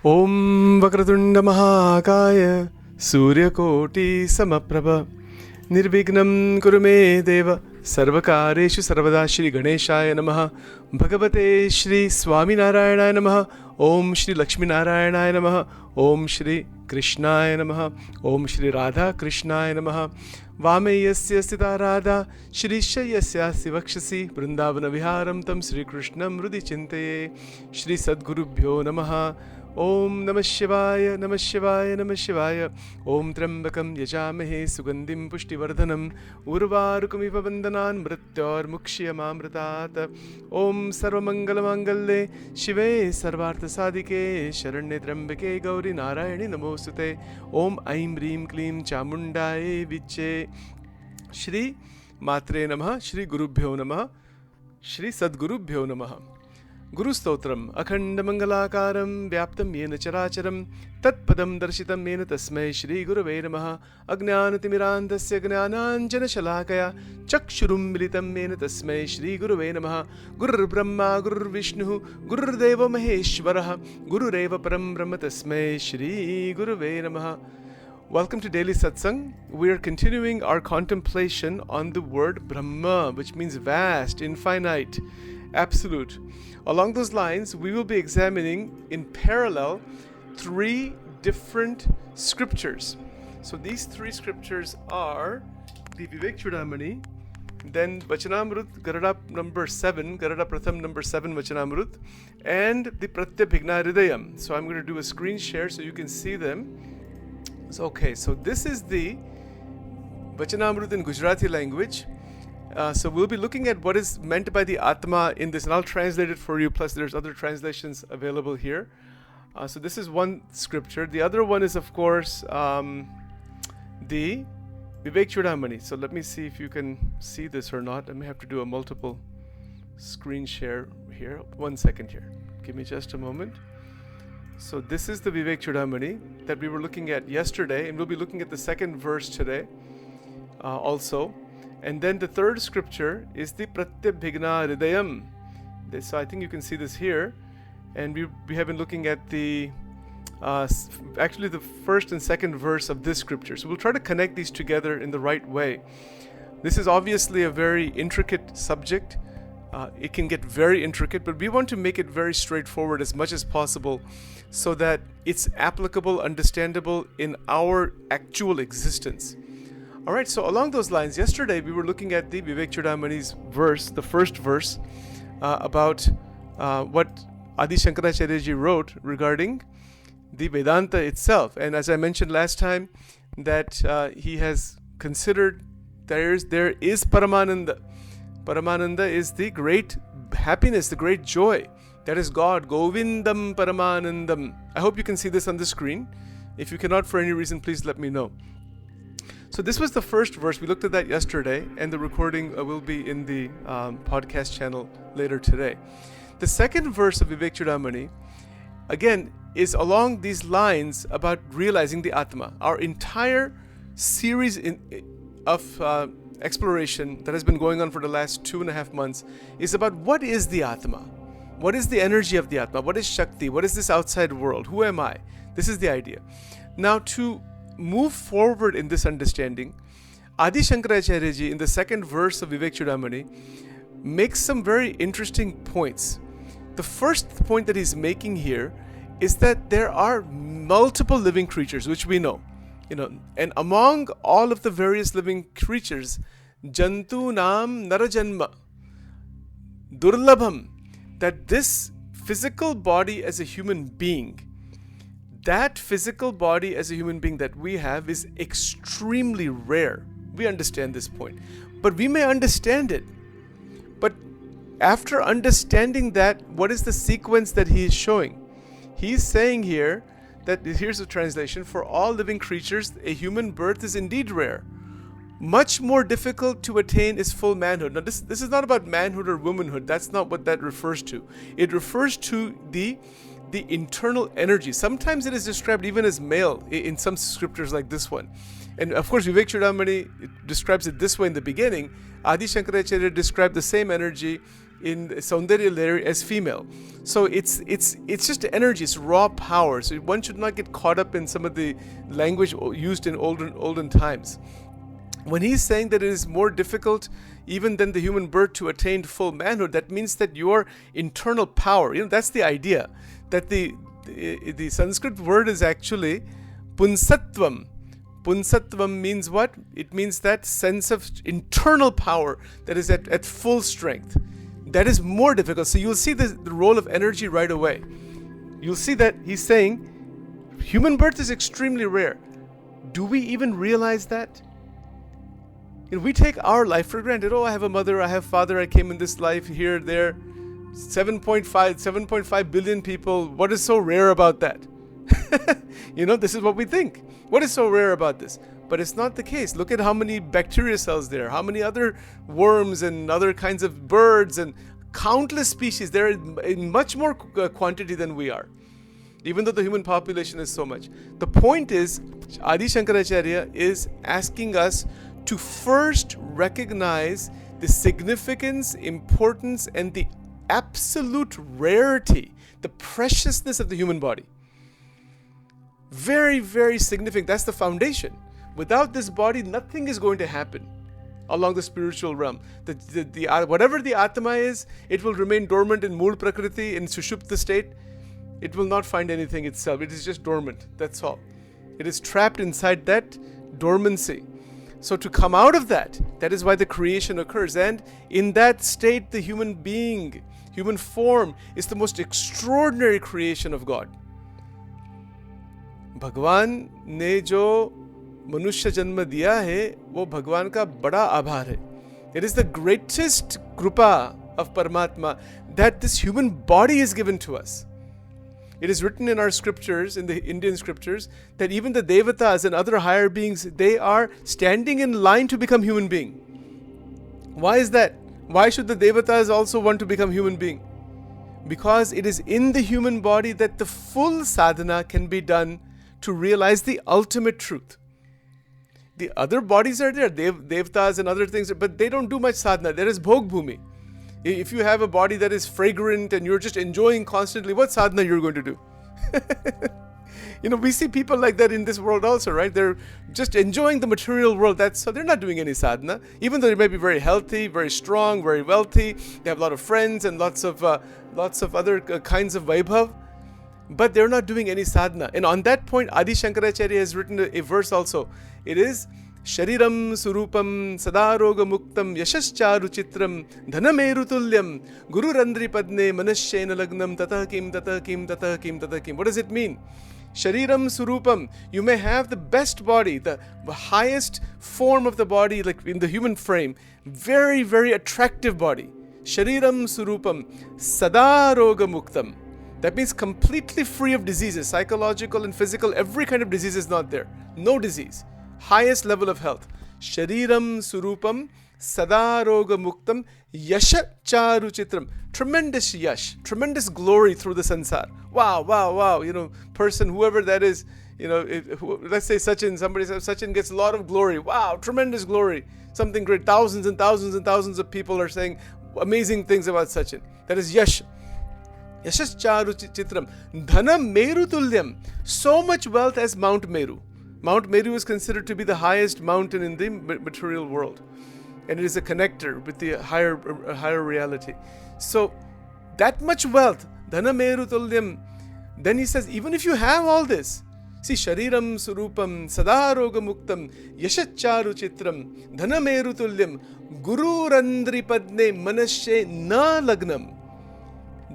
Om Vakratunda Mahakaya Suryakoti Samaprabha Nirvignam Kurume Deva Sarvakareshu Sarvada Shri Ganeshaya Namaha Bhagavate Shri Swami Narayana Namaha Om Shri Lakshmi Narayana Namaha Om Shri Krishnaya Namaha Om Shri Radha Krishnaya Namaha Vameyasya Sthita Radha Shri Shayasya Sivakshasi Vrindavana Viharam Tam Shri Krishnam Rudi Chintaye Shri Sadgurubhyo Namaha Om Namah Shivaya, Namah Shivaya, Namah Shivaya. Om Trambakam Yajamahe Sugandhim Pushtivardhanam Urvarukamiva Vandanan Mrityor Mukshiyamamritat. Om Sarvamangalamangale Shive Sarvartha Sadike Sharanye Trambake Gauri Narayani Namosute. Om Aim Reem Klim Chamundaye Viche. Shri Matre Namaha, Shri Gurubhyo Namaha, Shri Sadgurubhyo Namaha. Guru Stotram Akhanda Mangalakaram Vyaptam Yena Characharam Tatpadam Darshitam Yena Tasmai Shri Gurave Namaha Ajnanatimirandasya Gnananjana Shalakaya Chakshurum Militam Yena Tasmai Shri Gurave Namaha Guru Brahma Guru Vishnu Guru Deva Maheshwaraha Guru Reva Param Brahma Tasmai Shri Gurave Namaha. Welcome to Daily Satsang. We are continuing our contemplation on the word Brahma, which means vast, infinite, absolute. Along those lines, we will be examining in parallel 3 different scriptures. So these 3 scriptures are the Vivek Chudamani, then Vachanamrut, Garada number 7, Garada Pratham number 7 Vachanamrut, and the Pratyabhigna Hridayam. So I'm going to do a screen share so you can see them. So this is the Vachanamrut in Gujarati language. So we'll be looking at what is meant by the Atma in this, and I'll translate it for you, plus there's other translations available here. So this is one scripture. The other one is, of course, the Vivek Chudamani. So let me see if you can see this or not. I may have to do a multiple screen share here. 1 second here. Give me just a moment. So this is the Vivek Chudamani that we were looking at yesterday, and we'll be looking at the second verse today also. And then the third scripture is the Pratyabhigna Hridayam. So I think you can see this here. And we have been looking at the actually the first and second verse of this scripture. So we'll try to connect these together in the right way. This is obviously a very intricate subject. It can get very intricate, but we want to make it very straightforward as much as possible so that it's applicable, understandable in our actual existence. All right, so along those lines, yesterday we were looking at the Vivek Chudamani's verse, the first verse, about what Adi Shankaracharya ji wrote regarding the Vedanta itself. And as I mentioned last time, that he has considered there is Paramananda. Paramananda is the great happiness, the great joy. That is God, Govindam Paramanandam. I hope you can see this on the screen. If you cannot for any reason, please let me know. So this was the first verse. We looked at that yesterday, and the recording will be in the podcast channel later today. The second verse of Vivek Chudamani, again, is along these lines about realizing the Atma. Our entire series of exploration that has been going on for the last 2.5 months is about what is the Atma? What is the energy of the Atma? What is Shakti? What is this outside world? Who am I? This is the idea. Now, to move forward in this understanding, Adi Shankaracharya ji in the second verse of Vivek Chudamani makes some very interesting points. The first point that he's making here is that there are multiple living creatures, which we know, and among all of the various living creatures, Jantu Nam Narajanma Durlabham, that this physical body as a human being, that physical body as a human being that we have is extremely rare. We understand this point. But we may understand it. But after understanding that, what is the sequence that he is showing? He's saying here that, here's a translation, for all living creatures, a human birth is indeed rare. Much more difficult to attain is full manhood. Now, this is not about manhood or womanhood. That's not what that refers to. It refers to the internal energy. Sometimes it is described even as male in some scriptures like this one. And of course, Vivek Chudamani describes it this way in the beginning. Adi Shankaracharya described the same energy in Saundarya Lahari as female. So it's just energy, it's raw power. So one should not get caught up in some of the language used in olden times. When he's saying that it is more difficult even than the human birth to attain full manhood, that means that your internal power, that's the idea. That the Sanskrit word is actually punsatvam. Punsatvam means what? It means that sense of internal power that is at full strength. That is more difficult. So you'll see the role of energy right away. You'll see that he's saying human birth is extremely rare. Do we even realize that? We take our life for granted. Oh, I have a mother, I have father, I came in this life, here, there. 7.5 billion people. What is so rare about that? This is what we think. What is so rare about this? But it's not the case. Look at how many bacteria cells there are, how many other worms and other kinds of birds and countless species. They're in much more quantity than we are, even though the human population is so much. The point is, Adi Shankaracharya is asking us to first recognize the significance, importance, and the absolute rarity, the preciousness of the human body. Very, very significant. That's the foundation. Without this body, nothing is going to happen along the spiritual realm. Whatever the Atma is, it will remain dormant in Mool Prakriti, in Sushupta state. It will not find anything itself. It is just dormant. That's all. It is trapped inside that dormancy. So to come out of that is why the creation occurs. And in that state, the human being, human form, is the most extraordinary creation of God. भगवान ने जो मनुष्य जन्म दिया है वो भगवान का बड़ा आभार है. It is the greatest kripa of Paramatma that this human body is given to us. It is written in our scriptures, in the Indian scriptures, that even the devatas and other higher beings, they are standing in line to become human being. Why is that? Why should the devatas also want to become human being? Because it is in the human body that the full sadhana can be done to realize the ultimate truth. The other bodies are there, devatas and other things, but they don't do much sadhana. There is bhog bhumi. If you have a body that is fragrant and you're just enjoying constantly, what sadhana you're going to do? We see people like that in this world also, right? They're just enjoying the material world. So they're not doing any sadhana, even though they may be very healthy, very strong, very wealthy. They have a lot of friends and lots of other kinds of vaibhav, but they're not doing any sadhana. And on that point, Adi Shankaracharya has written a verse also. It is Shariram surupam sadaroga muktam yashascharu chitram dhanameru tulyam guru randri padne manashena lagnam tata kim tata kim tata kim tata kim. What does it mean? Shariram surupam. You may have the best body, the highest form of the body, like in the human frame. Very, very attractive body. Shariram surupam sadaroga muktam. That means completely free of diseases, psychological and physical. Every kind of disease is not there. No disease. Highest level of health. Shariram surupam sadaroga muktam yasha charu chitram. Tremendous yash, tremendous glory through the sansar. Wow, wow, wow. Person, whoever that is, let's say Sachin, somebody says Sachin gets a lot of glory. Wow, tremendous glory. Something great. Thousands and thousands and thousands of people are saying amazing things about Sachin. That is yash. Yashas charu chitram. Dhana meru tulyam. So much wealth as Mount Meru. Mount Meru is considered to be the highest mountain in the material world. And it is a connector with the higher reality. So, that much wealth, dhana meru tulyam. Then he says, even if you have all this, see, shariram surupam sadaroga muktam yashacharu chitram dhana meru tulyam guru randri padne manashe na lagnam.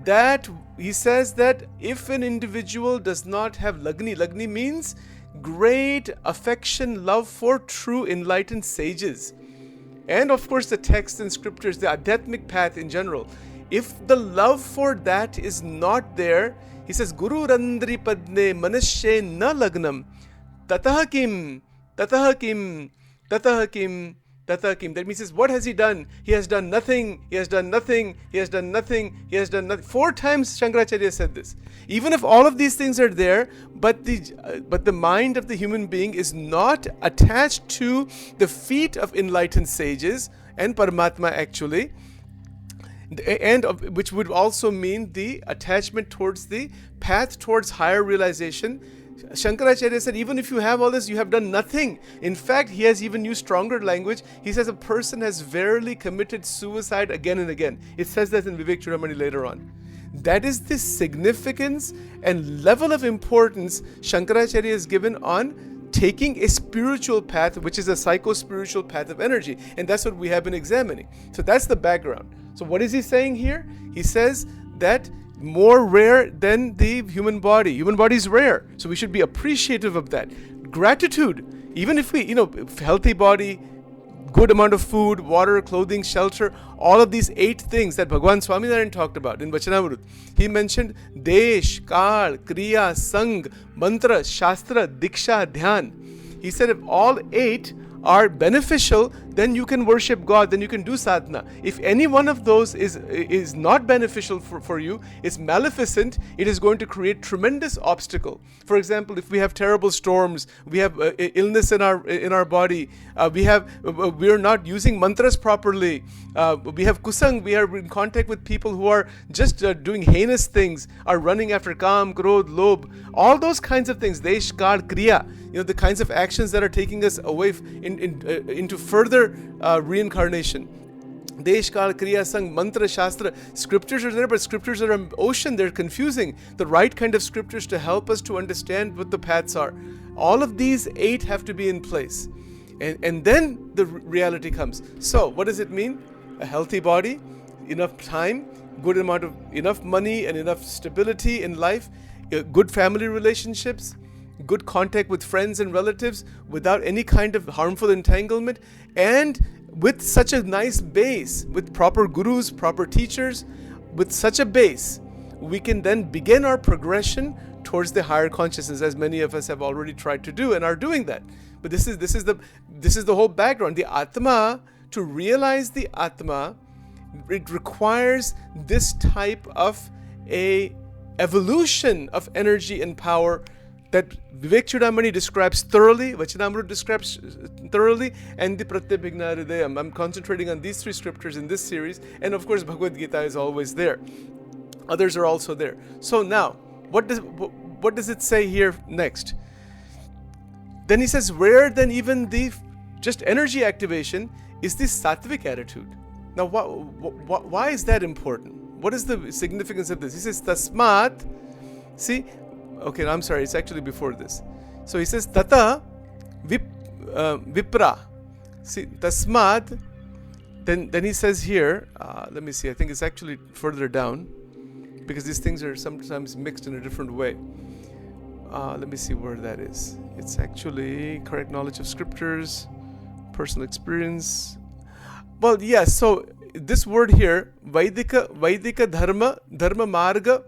That, he says that if an individual does not have lagni means great affection, love for true enlightened sages. And of course the texts and scriptures, the Adhyatmic path in general. If the love for that is not there, he says, Guru Randri Padne Manashe Na Lagnam Tataha Kim, Tataha Kim, Tataha Kim, Tataha Kim. That means, what has he done? He has done nothing, he has done nothing, he has done nothing, he has done nothing. 4 times Shankaracharya said this. Even if all of these things are there, but the mind of the human being is not attached to the feet of enlightened sages and Paramatma actually, which would also mean the attachment towards the path towards higher realization. Shankaracharya said, even if you have all this, you have done nothing. In fact, he has even used stronger language. He says a person has verily committed suicide again and again. It says that in Vivek Chudamani later on. That is the significance and level of importance Shankaracharya is given on taking a spiritual path, which is a psycho-spiritual path of energy. And that's what we have been examining. So that's the background. So what is he saying here? He says that more rare than the human body. Human body is rare. So we should be appreciative of that. Gratitude. Even if we, healthy body, good amount of food, water, clothing, shelter, all of these 8 things that Bhagwan Swaminarayan talked about in Vachanamrut. He mentioned Desh, Kal, Kriya, Sang, Mantra, Shastra, Diksha, Dhyan. He said if all 8 are beneficial, then you can worship God, then you can do sadhana. If any one of those is not beneficial for you, is maleficent, it is going to create tremendous obstacle. For example, if we have terrible storms, we have illness in our body, we are not using mantras properly, we have kusang, we are in contact with people who are just doing heinous things, are running after kam, krodh, lobh, all those kinds of things, desh, kal, kriya, the kinds of actions that are taking us away into further reincarnation. Desh, Kal, Kriya, Sang, Mantra, Shastra. Scriptures are there, but scriptures are an ocean. They're confusing. The right kind of scriptures to help us to understand what the paths are. All of these 8 have to be in place. And then the reality comes. So, what does it mean? A healthy body, enough time, enough money and enough stability in life, good family relationships, good contact with friends and relatives without any kind of harmful entanglement, and with such a nice base, with proper gurus, proper teachers, with such a base, we can then begin our progression towards the higher consciousness, as many of us have already tried to do and are doing that. But this is the whole background. The Atma, to realize the Atma, it requires this type of a evolution of energy and power that Vivek Chudamani describes thoroughly, Vachanamrut describes thoroughly, and the Pratyabhigna Hridayam. I'm concentrating on these 3 scriptures in this series, and of course Bhagavad Gita is always there. Others are also there. So now, what does it say here next? Then he says, rarer than even the just energy activation is the sattvic attitude. Now, why is that important? What is the significance of this? He says, tasmat, see, okay, I'm sorry, it's actually before this. So he says, tata vipra. See, tasmat, then he says here, let me see, I think it's actually further down, because these things are sometimes mixed in a different way. Let me see where that is. It's actually correct knowledge of scriptures, personal experience. Well, yes, so this word here, Vaidika dharma marga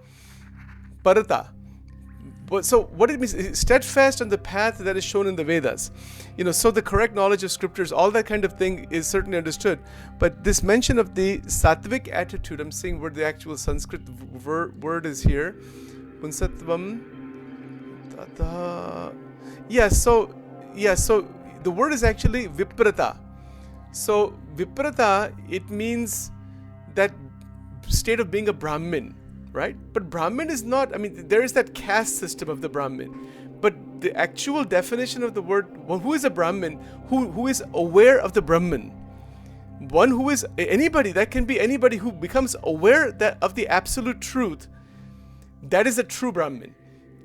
parata. So what it means, steadfast on the path that is shown in the Vedas. So the correct knowledge of scriptures, all that kind of thing is certainly understood. But this mention of the sattvic attitude, I'm seeing where the actual Sanskrit word is here. Punsattvam. So the word is actually viprata. So viprata, it means that state of being a Brahmin, right? But Brahmin is not, there is that caste system of the Brahmin. But the actual definition of the word, who is a Brahmin? Who is aware of the Brahman? One who is anybody, that can be anybody who becomes aware of the absolute truth. That is a true Brahmin.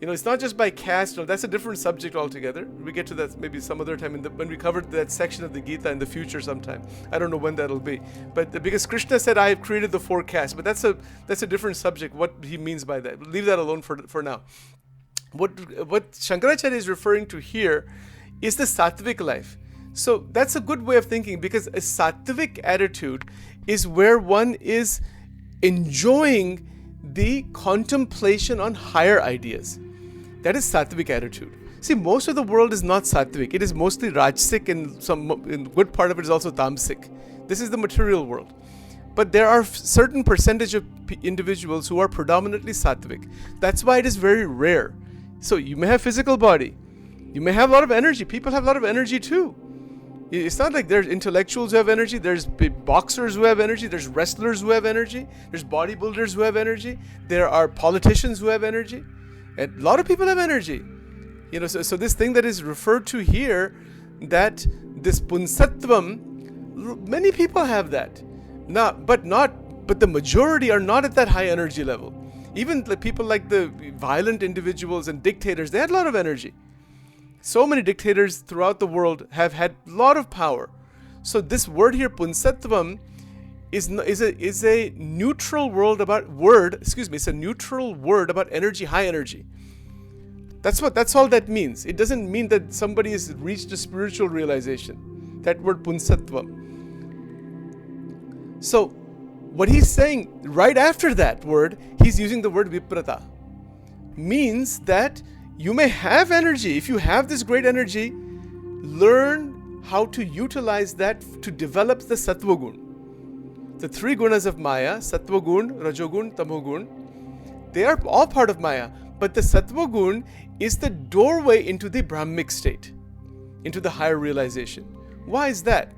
It's not just by caste. That's a different subject altogether. We get to that maybe some other time when we covered that section of the Gita in the future sometime. I don't know when that'll be. But because Krishna said, I have created the 4 castes. But that's a different subject, what he means by that. Leave that alone for now. What Shankaracharya is referring to here is the sattvic life. So that's a good way of thinking, because a sattvic attitude is where one is enjoying the contemplation on higher ideas. That is sattvic attitude. See, most of the world is not sattvic. It is mostly rajasic, and in good part of it is also tamasic. This is the material world. But there are certain percentage of individuals who are predominantly sattvic. That's why it is very rare. So you may have physical body. You may have a lot of energy. People have a lot of energy too. It's not like there's intellectuals who have energy, there's boxers who have energy, there's wrestlers who have energy, there's bodybuilders who have energy, there are politicians who have energy, and a lot of people have energy. So this thing that is referred to here, that this punsattvam, many people have that. But the majority are not at that high energy level. Even the people like the violent individuals and dictators, they had a lot of energy. So many dictators throughout the world have had a lot of power. So this word here, punsattvam, is a neutral it's a neutral word about energy, high energy. That's all that means. It doesn't mean that somebody has reached a spiritual realization. That word punsattvam. So what he's saying right after that word, he's using the word viprata. Means that you may have energy. If you have this great energy, learn how to utilize that to develop the sattva gun. The three gunas of Maya, sattva gun, rajogun, tamogun, they are all part of Maya. But the sattva gun is the doorway into the Brahmic state, into the higher realization. Why is that?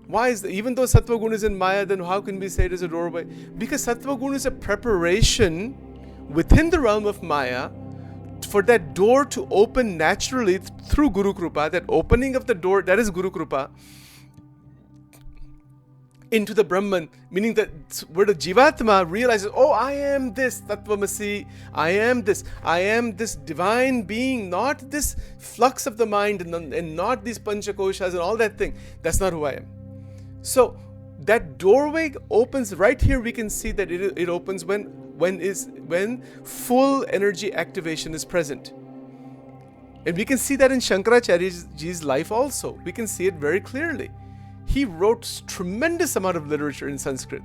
Even though sattva gun is in Maya, then how can we say it is a doorway? Because sattva gun is a preparation within the realm of Maya for that door to open naturally through Guru Krupa. That opening of the door, that is Guru Krupa, into the Brahman, meaning that where the Jivatma realizes, oh, I am this Tattvamasi, I am this divine being, not this flux of the mind and not these Panchakoshas and all that thing. That's not who I am. So that doorway opens right here. We can see that it opens when full energy activation is present. And we can see that in Shankaracharyaji's life also. We can see it very clearly. He wrote tremendous amount of literature in Sanskrit.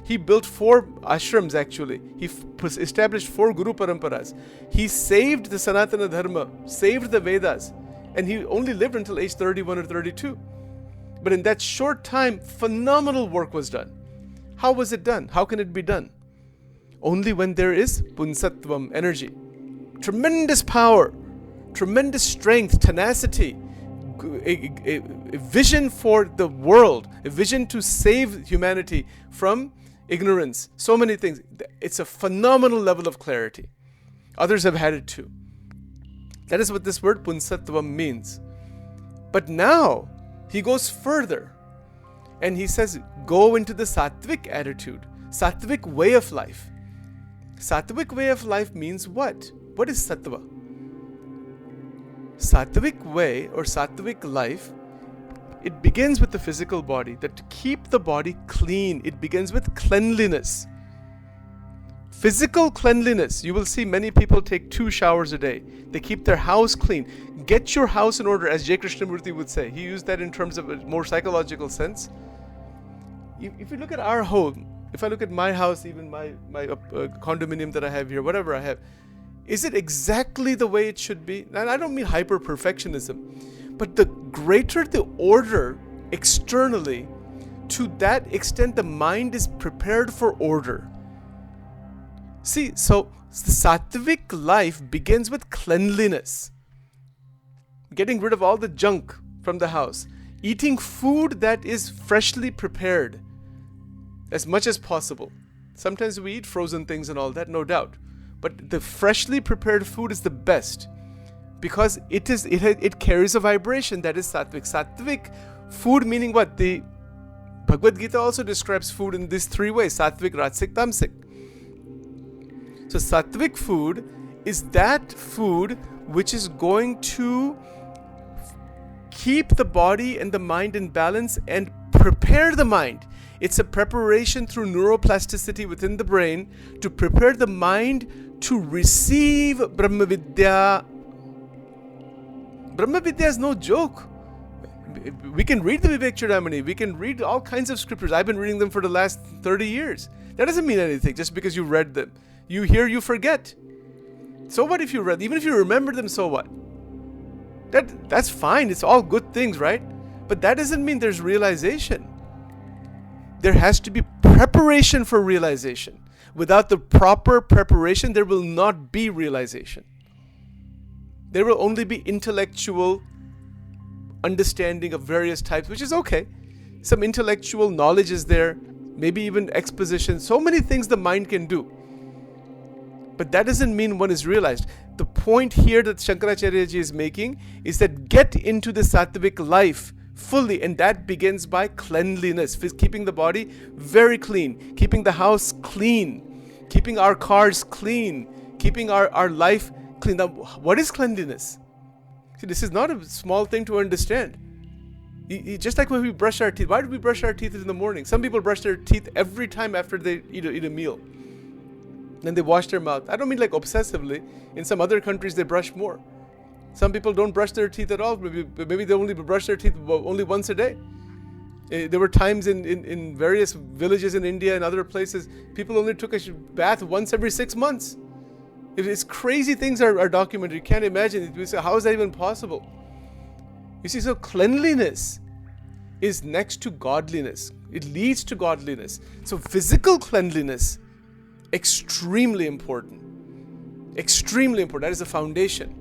He built 4 ashrams actually. He established 4 Guru Paramparas. He saved the Sanatana Dharma, saved the Vedas. And he only lived until age 31 or 32. But in that short time, phenomenal work was done. How was it done? How can it be done? Only when there is punsattvam, energy. Tremendous power, tremendous strength, tenacity, a vision for the world, a vision to save humanity from ignorance. So many things. It's a phenomenal level of clarity. Others have had it too. That is what this word punsattvam means. But now, he goes further and he says, go into the sattvic attitude, sattvic way of life. Sattvic way of life means what? What is sattva? Sattvic way or sattvic life, it begins with the physical body. That to keep the body clean, it begins with cleanliness. Physical cleanliness. You will see many people take 2 showers a day. They keep their house clean. Get your house in order, as J. Krishnamurti would say. He used that in terms of a more psychological sense. If you look at our home, if I look at my house, even my condominium that I have here, whatever I have, is it exactly the way it should be? And I don't mean hyper-perfectionism, but the greater the order externally, to that extent the mind is prepared for order. See, so the sattvic life begins with cleanliness. Getting rid of all the junk from the house. Eating food that is freshly prepared as much as possible. Sometimes we eat frozen things and all that, no doubt. But the freshly prepared food is the best because it carries a vibration that is sattvic. Sattvic food meaning what? The Bhagavad Gita also describes food in these 3 ways: sattvic, rajasic, tamasic. So sattvic food is that food which is going to keep the body and the mind in balance and prepare the mind. It's a preparation through neuroplasticity within the brain to prepare the mind to receive Brahma Vidya. Brahma Vidya is no joke. We can read the Vivek Chudamani. We can read all kinds of scriptures. I've been reading them for the last 30 years. That doesn't mean anything just because you read them. You hear, you forget. So what if you read? Even if you remember them, so what? That's fine. It's all good things, right? But that doesn't mean there's realization. There has to be preparation for realization. Without the proper preparation, there will not be realization. There will only be intellectual understanding of various types, which is okay. Some intellectual knowledge is there, maybe even exposition. So many things the mind can do. But that doesn't mean one is realized. The point here that Shankaracharya ji is making is that get into the sattvic life fully, and that begins by cleanliness, keeping the body very clean, keeping the house clean, keeping our cars clean, keeping our life clean. Now, what is cleanliness? See, this is not a small thing to understand. Just like when we brush our teeth. Why do we brush our teeth in the morning? Some people brush their teeth every time after they eat a meal. Then they wash their mouth. I don't mean like obsessively. In some other countries, they brush more. Some people don't brush their teeth at all. Maybe they only brush their teeth only once a day. There were times in various villages in India and other places, people only took a bath once every 6 months. It's crazy things are documented. You can't imagine. You say, how is that even possible? You see, so cleanliness is next to godliness. It leads to godliness. So physical cleanliness, extremely important. Extremely important. That is the foundation.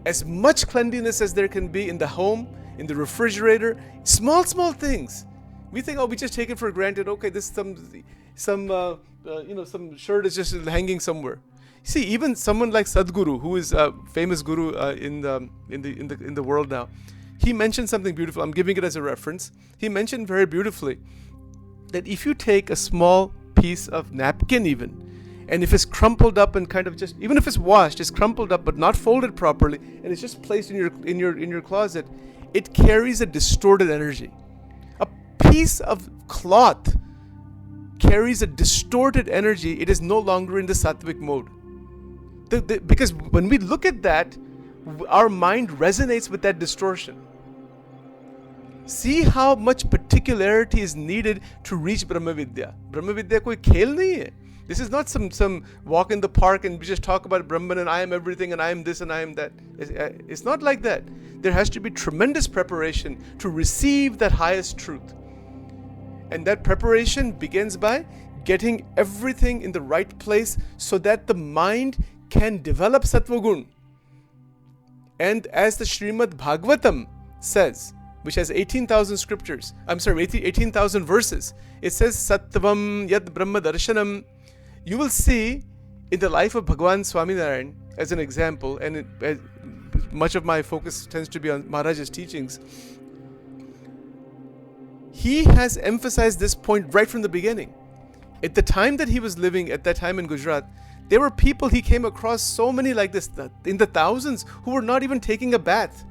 As much cleanliness as there can be in the home, in the refrigerator, small things. We think, we just take it for granted. Okay, this some shirt is just hanging somewhere. See, even someone like Sadhguru, who is a famous guru in the world now, he mentioned something beautiful. I'm giving it as a reference. He mentioned very beautifully that if you take a small piece of napkin even, and if it's crumpled up and kind of just, even if it's washed, it's crumpled up but not folded properly, and it's just placed in your closet, it carries a distorted energy. A piece of cloth carries a distorted energy. It is no longer in the sattvic mode. Because when we look at that, our mind resonates with that distortion. See how much particularity is needed to reach Brahma Vidya. Brahma Vidya koi khel nahi hai. This is not some walk in the park and we just talk about Brahman and I am everything and I am this and I am that. It's not like that. There has to be tremendous preparation to receive that highest truth. And that preparation begins by getting everything in the right place so that the mind can develop Sattva Gun. And as the Srimad Bhagavatam says, which has 18,000 scriptures, 18,000 verses, it says Sattvam Yad Brahma Darshanam. You will see in the life of Bhagavan Swaminarayan, as an example, and much of my focus tends to be on Maharaj's teachings, he has emphasized this point right from the beginning. At the time that he was living, at that time in Gujarat, there were people he came across, so many like this, in the thousands, who were not even taking a bath,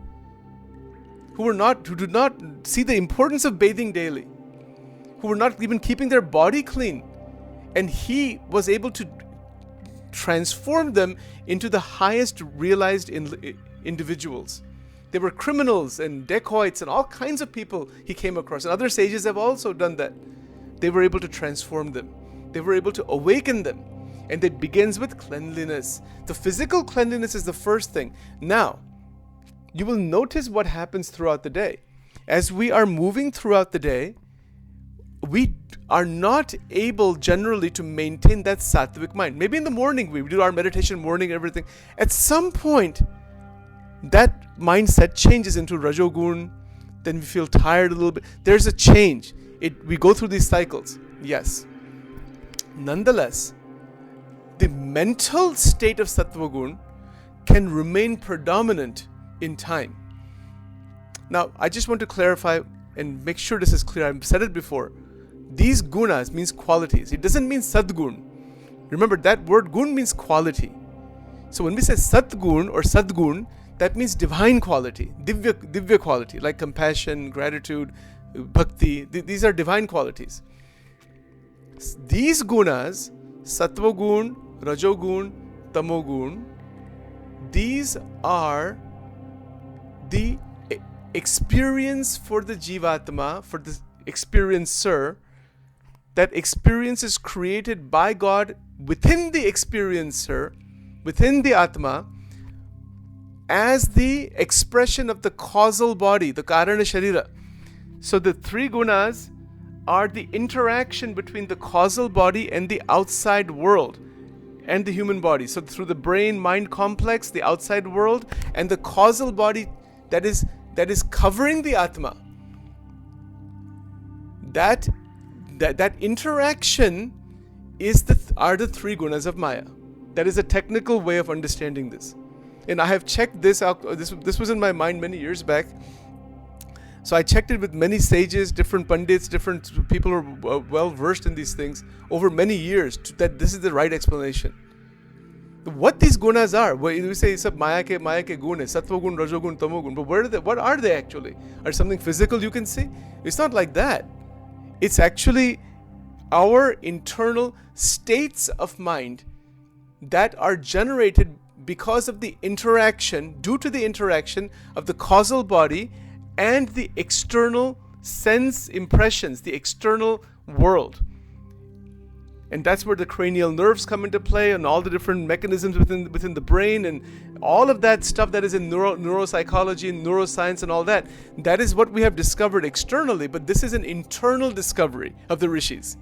who did not see the importance of bathing daily, who were not even keeping their body clean. And he was able to transform them into the highest realized individuals. There were criminals and dacoits and all kinds of people he came across. And other sages have also done that. They were able to transform them. They were able to awaken them. And it begins with cleanliness. The physical cleanliness is the first thing. Now, you will notice what happens throughout the day. As we are moving throughout the day, we are not able generally to maintain that sattvic mind. Maybe in the morning, we do our meditation morning and everything. At some point, that mindset changes into Rajogun. Then we feel tired a little bit. There's a change. We go through these cycles. Yes. Nonetheless, the mental state of Sattva Gun can remain predominant in time. Now, I just want to clarify and make sure this is clear. I've said it before. These gunas means qualities. It doesn't mean sadgun. Remember, that word gun means quality. So when we say satgun or sadgun, that means divine quality, divya quality, like compassion, gratitude, bhakti. These are divine qualities. These gunas, sattva gun, rajogun, tamogun, these are the experience for the jivatma, for the experiencer. That experience is created by God within the experiencer, within the Atma, as the expression of the causal body, the Karana Sharira. So the three gunas are the interaction between the causal body and the outside world and the human body. So through the brain-mind complex, the outside world, and the causal body, that is that is covering the Atma, that interaction are the three gunas of Maya. That is a technical way of understanding this. And I have checked this out. This was in my mind many years back. So I checked it with many sages, different pandits, different people who are well versed in these things over many years, that this is the right explanation. What these gunas are, we say it's Maya ke gun, Sattva gun, Rajo gun, Tamo gun, but what are they actually? Are something physical you can see? It's not like that. It's actually our internal states of mind that are generated because of the interaction, due to the interaction of the causal body and the external sense impressions, the external world. And that's where the cranial nerves come into play, and all the different mechanisms within the brain, and all of that stuff that is in neuropsychology and neuroscience and all that. That is what we have discovered externally, but this is an internal discovery of the rishis.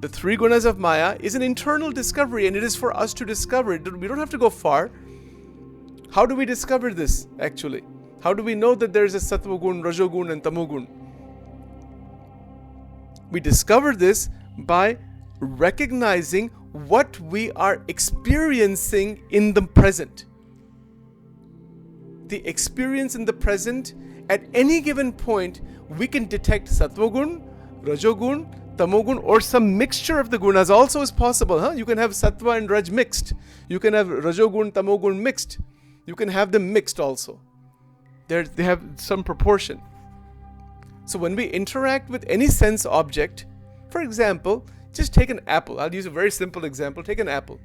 The three gunas of Maya is an internal discovery, and it is for us to discover it. We don't have to go far. How do we discover this actually? How do we know that there is a Sattva gun, Rajo gun, and Tamo gun? We discover this by recognizing what we are experiencing in the present. The experience in the present, at any given point, we can detect Sattva gun, Rajo gun, Tamo gun, or some mixture of the gunas also is possible. You can have Sattva and Raj mixed. You can have Rajo gun, Tamo gun mixed. You can have them mixed also. They have some proportion. So when we interact with any sense object, for example, just take an apple. I'll use a very simple example. Take an apple.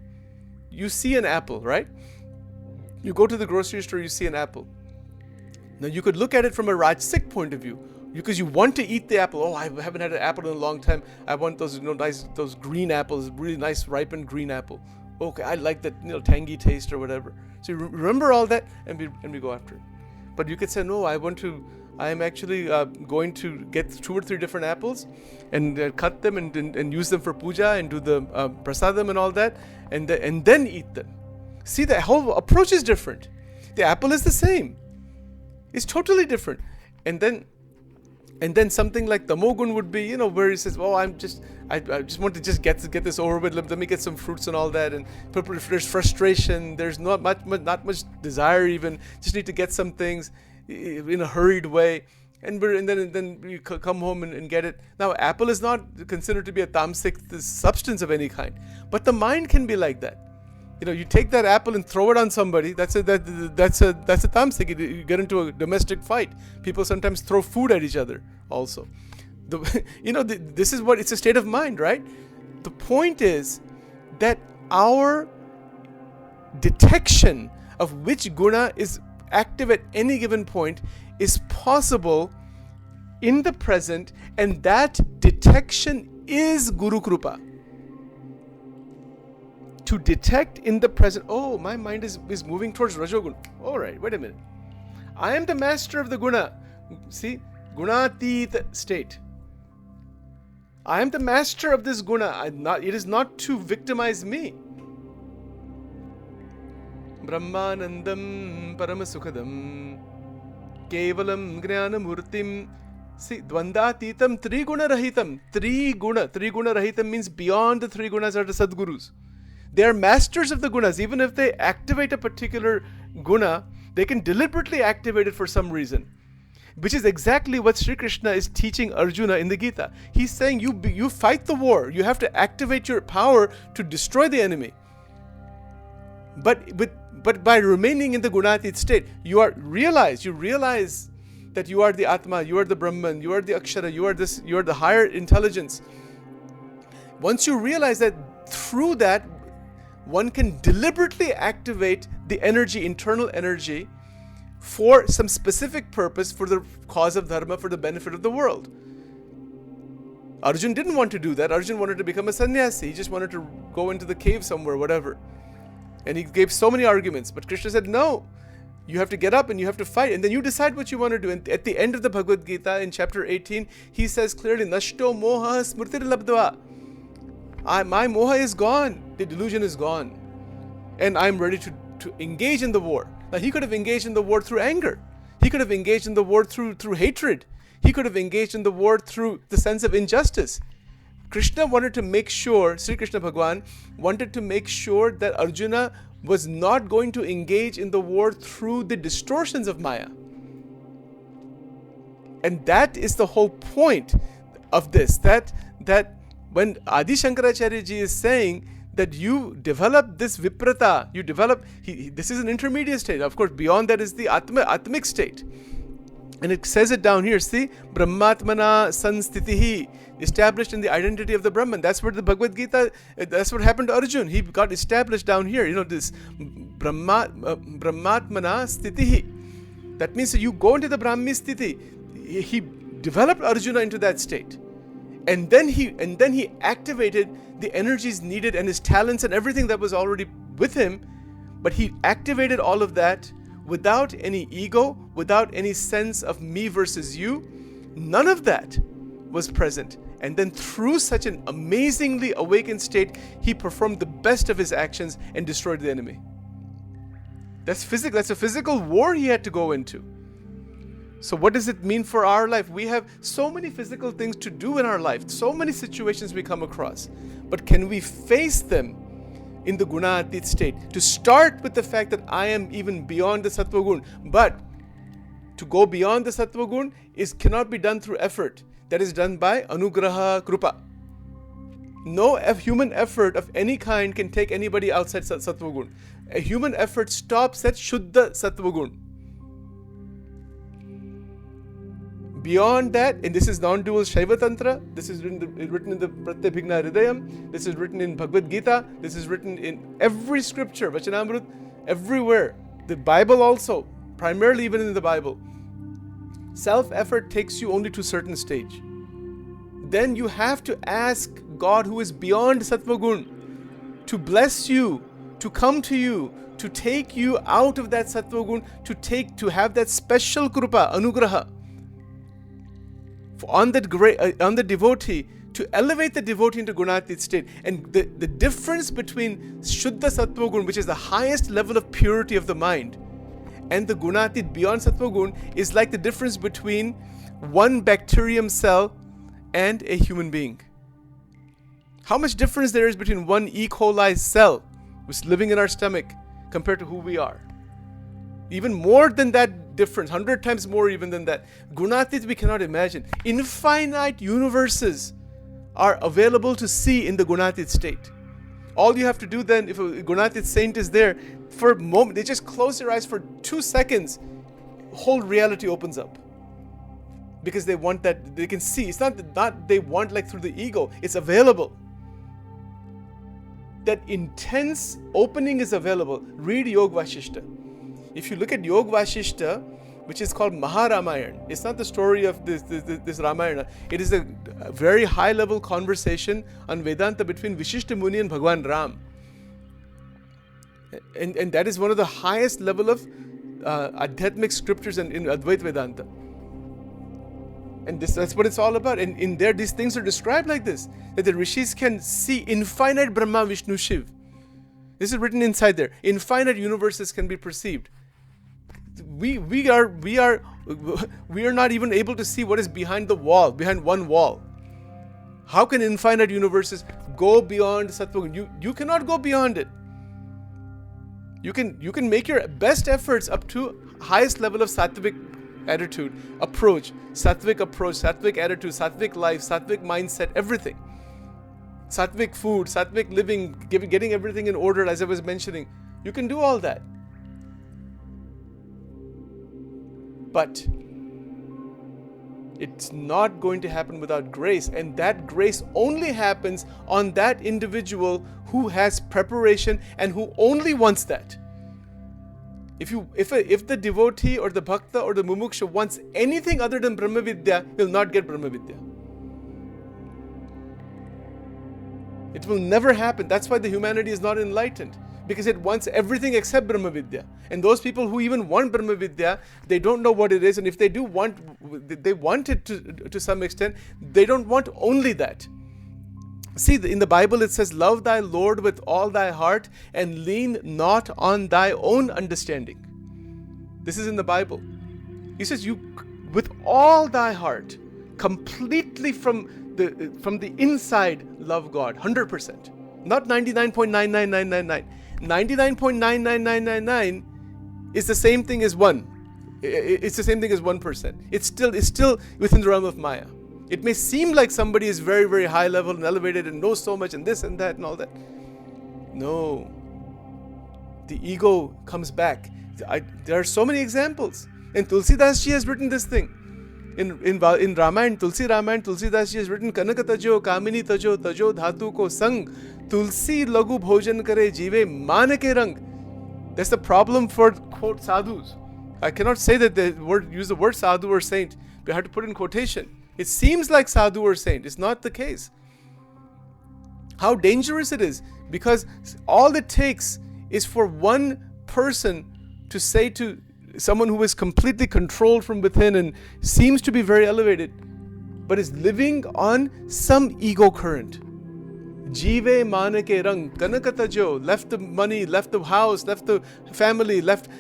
You see an apple, right? You go to the grocery store, you see an apple. Now you could look at it from a Rajasic point of view, because you want to eat the apple. Oh, I haven't had an apple in a long time. I want those, those green apples, really nice ripened green apple. Okay, I like that, tangy taste or whatever. So you remember all that, and we go after it. But you could say, no, I am actually going to get 2 or 3 different apples and cut them and use them for puja and do the prasadam and all that, and then eat them. See, the whole approach is different. The apple is the same. It's totally different. And then something like Tamogun would be, where he says, oh, I just want to just get this over with. Let me get some fruits and all that. And there's frustration. There's not much desire even. Just need to get some things in a hurried way. And then you come home and get it. Now, apple is not considered to be a tamasic substance of any kind. But the mind can be like that. You take that apple and throw it on somebody. That's a tamasic. You get into a domestic fight. People sometimes throw food at each other. Also, this is what it's a state of mind, right? The point is that our detection of which guna is active at any given point is possible in the present, and that detection is Guru Krupa. To detect in the present, oh, my mind is moving towards Rajogun. All right, wait a minute. I am the master of the guna. See, gunatit state. I am the master of this guna. It is not to victimize me. Brahmanandam Paramasukhadam Kevalam Gnanamurtim. See, Dvandatitam Triguna Rahitam. Triguna Rahitam means beyond the 3 gunas are the Sadgurus. They are masters of the gunas. Even if they activate a particular guna, they can deliberately activate it for some reason. Which is exactly what Sri Krishna is teaching Arjuna in the Gita. He's saying you fight the war. You have to activate your power to destroy the enemy. But by remaining in the gunatit state, you realize that you are the Atma, you are the Brahman, you are the Akshara, you are the higher intelligence. Once you realize that, through that, one can deliberately activate the energy, internal energy, for some specific purpose, for the cause of dharma, for the benefit of the world. Arjun didn't want to do that. Arjun wanted to become a sannyasi. He just wanted to go into the cave somewhere, whatever. And he gave so many arguments. But Krishna said, no, you have to get up and you have to fight. And then you decide what you want to do. And at the end of the Bhagavad Gita, in chapter 18, he says clearly, Nashto moha smritir labdva. My moha is gone. The delusion is gone. And I'm ready to engage in the war. Now, he could have engaged in the war through anger. He could have engaged in the war through hatred. He could have engaged in the war through the sense of injustice. Krishna wanted to make sure, Sri Krishna Bhagwan wanted to make sure that Arjuna was not going to engage in the war through the distortions of Maya. And that is the whole point of this, that when Adi Shankaracharya ji is saying that you develop this viprata, you develop, this is an intermediate state. Of course, beyond that is the atmic state. And it says it down here, see, Brahmatmana sanstitihi, established in the identity of the Brahman. That's what the Bhagavad Gita, that's what happened to Arjun. He got established down here, this Brahmatmana stitihi. That means you go into the Brahmi sthiti. He developed Arjuna into that state. And then he activated the energies needed and his talents and everything that was already with him. But he activated all of that without any ego, without any sense of me versus you. None of that was present. And then through such an amazingly awakened state, he performed the best of his actions and destroyed the enemy. That's physical. That's a physical war he had to go into. So what does it mean for our life? We have so many physical things to do in our life, so many situations we come across. But can we face them in the Gunatit state? To start with the fact that I am even beyond the Sattva Gun. But to go beyond the Sattva Gun cannot be done through effort. That is done by Anugraha Krupa. No human effort of any kind can take anybody outside Sattva Gun. A human effort stops at Shuddha Sattva Gun. Beyond that, and this is non-dual Shaiva Tantra, this is written in the Pratyabhigna Hridayam, this is written in Bhagavad Gita, this is written in every scripture, Vachanamrut, everywhere. The Bible also, primarily even in the Bible. Self-effort takes you only to a certain stage. Then you have to ask God, who is beyond Sattva Gun, to bless you, to come to you, to take you out of that Sattva Gun, to have that special Krupa, Anugraha, on the devotee, to elevate the devotee into Gunatit state. And the difference between Shuddha Sattva Gun, which is the highest level of purity of the mind, and the Gunatit beyond Sattva Gun is like the difference between one bacterium cell and a human being. How much difference there is between one E. coli cell, which is living in our stomach, compared to who we are. Even more than that difference, 100 times more even than that. Gunatit we cannot imagine. Infinite universes are available to see in the Gunatit state. All you have to do then, if a Gunatit saint is there, for a moment, they just close their eyes for 2 seconds, whole reality opens up. Because they want that, they can see. It's not they want like through the ego, it's available. That intense opening is available. Read Yog Vashishta. If you look at Yog Vashishta, which is called Maharamayana, it's not the story of this Ramayana. It is a very high level conversation on Vedanta between Vishishta Muni and Bhagwan Ram. And that is one of the highest level of Adhyatmic scriptures in Advaita Vedanta. And that's what it's all about. And in there, these things are described like this, that the rishis can see infinite Brahma, Vishnu, Shiv. This is written inside there. Infinite universes can be perceived. We are not even able to see what is behind the wall, behind one wall. How can infinite universes go beyond Sattva? You cannot go beyond it. You can make your best efforts up to highest level of sattvic attitude, approach, sattvic attitude, sattvic life, sattvic mindset, everything. Sattvic food, sattvic living, getting everything in order, as I was mentioning. You can do all that. But it's not going to happen without grace, and that grace only happens on that individual who has preparation and who only wants that. If the devotee or the bhakta or the mumuksha wants anything other than Brahma Vidya, he'll not get Brahma Vidya. It will never happen. That's why the humanity is not enlightened, because it wants everything except Brahma Vidya. And those people who even want Brahma Vidya, they don't know what it is. And if they do want it to some extent, they don't want only that. See, in the Bible it says, love thy Lord with all thy heart and lean not on thy own understanding. This is in the Bible. He says, you with all thy heart, completely from the inside, love God, 100%. Not 99.99999. 99.99999 is the same thing as 1. It's the same thing as 1%. It's still within the realm of Maya. It may seem like somebody is very, very high level and elevated and knows so much and this and that and all that. No. The ego comes back. There are so many examples. And Tulsidas ji has written this thing. In Ramayana, Tulsidas ji has written, Kanaka tajo, Kamini tajo, tajo dhatu ko sang, Tulsi lagu bhojan kare jive man ke rang. That's the problem for, quote, sadhus. I cannot say that use the word sadhu or saint. We have to put in quotation. It seems like sadhu or saint. It's not the case. How dangerous it is, because all it takes is for one person to say to someone who is completely controlled from within and seems to be very elevated, but is living on some ego current. Jive manake rang, kanakata jo, left the money, left the house, left the family, left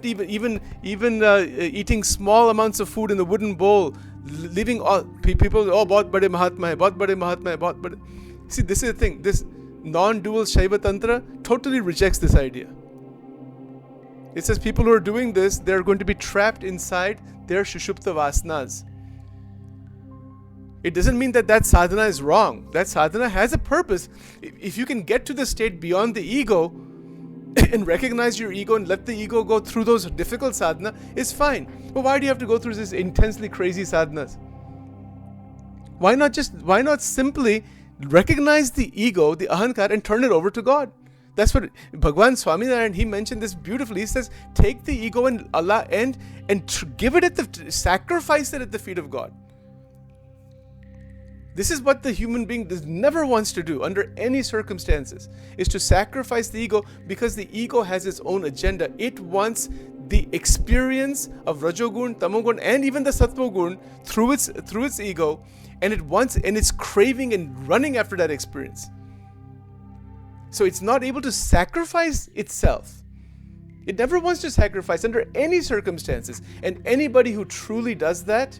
even eating small amounts of food in the wooden bowl, leaving all people, bahut bade mahatma hai, bahut bade mahatma hai, bahut bade. See, this is the thing. This non-dual Shaiva Tantra totally rejects this idea. It says people who are doing this, they're going to be trapped inside their Shushupta Vasanas. It doesn't mean that sadhana is wrong. That sadhana has a purpose. If you can get to the state beyond the ego and recognize your ego and let the ego go through those difficult sadhana, it's fine. But why do you have to go through these intensely crazy sadhanas? Why not simply recognize the ego, the ahankar, and turn it over to God? That's what Bhagwan Swaminarayan, he mentioned this beautifully. He says, take the ego and Allah and give it sacrifice it at the feet of God. This is what the human being never wants to do under any circumstances, is to sacrifice the ego, because the ego has its own agenda. It wants the experience of Rajogun, Tamogun, and even the Sattvagun through its ego, and it's craving and running after that experience. So it's not able to sacrifice itself. It never wants to sacrifice under any circumstances. And anybody who truly does that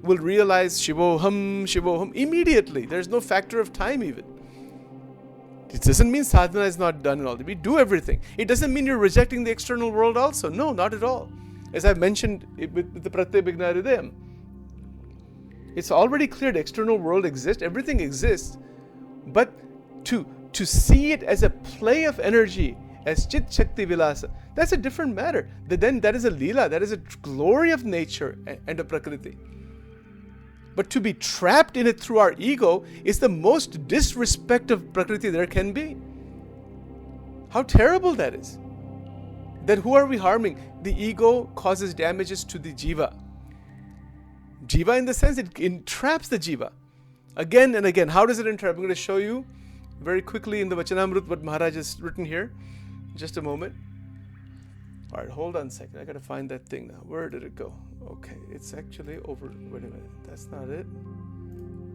will realize Shivoham, Shivoham immediately. There's no factor of time even. It doesn't mean sadhana is not done and all that. We do everything. It doesn't mean you're rejecting the external world also. No, not at all. As I've mentioned with the Pratyabhigna Hridayam, it's already clear the external world exists. Everything exists. But to see it as a play of energy, as Chit Shakti Vilasa, that's a different matter. Then that is a Leela, that is a glory of nature and of Prakriti. But to be trapped in it through our ego is the most disrespect of Prakriti there can be. How terrible that is. Then who are we harming? The ego causes damages to the jiva. Jiva in the sense it entraps the jiva. Again and again. How does it entrap? I'm going to show you very quickly in the Vachanamrut what Maharaj has written here. Just a moment. All right, hold on a second. I got to find that thing now. Where did it go? Okay, it's actually over. Wait a minute. That's not it.